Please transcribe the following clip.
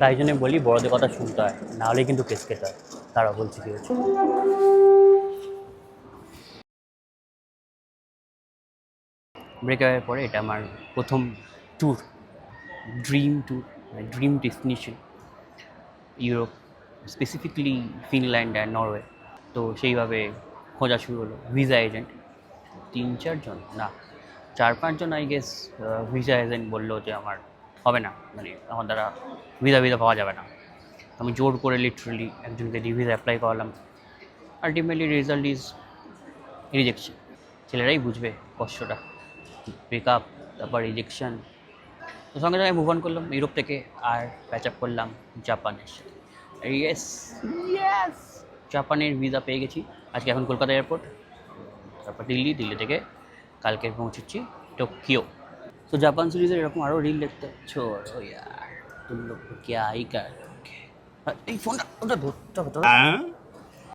তাই জন্য বলি বড়দের কথা শুনতে হয়, নাহলে কিন্তু কেস খেতে হয়। তারা বলছে কি হচ্ছে। ব্রেকআপের পরে এটা আমার প্রথম tour, dream destination Europe, specifically Finland and Norway. তো সেইভাবে খোঁজা শুরু হলো। ভিসা এজেন্ট 3-4 জন, না 4-5 জন আই গেস। ভিসা এজেন্ট বললো যে আমার হবে না, মানে আমার দ্বারা ভিসা পাওয়া যাবে না। আমি জোর করে লিটারালি একজনকে দিয়ে ভিসা অ্যাপ্লাই করালাম। Ultimately result is rejection. ছেলেরাই বুঝবে কষ্টটা, ব্রেকআপ, তারপর রিজেকশন। তো সঙ্গে সঙ্গে মুভ অন করলাম ইউরোপ থেকে, আর প্যাচ আপ করলাম জাপানের সাথে। ইয়েস, ইয়েস, জাপানের ভিসা পেয়ে গেছি। আজকে এখন কলকাতা এয়ারপোর্ট, তারপর দিল্লি থেকে কালকে পৌঁছচ্ছি টোকিও। তো জাপান সিরিজের এরকম আরও রিল দেখতে ছোড়ো ইয়ার, তুম লোগ ক্যা হি কর, এই ফোনটা ওটা ধরতে হতো।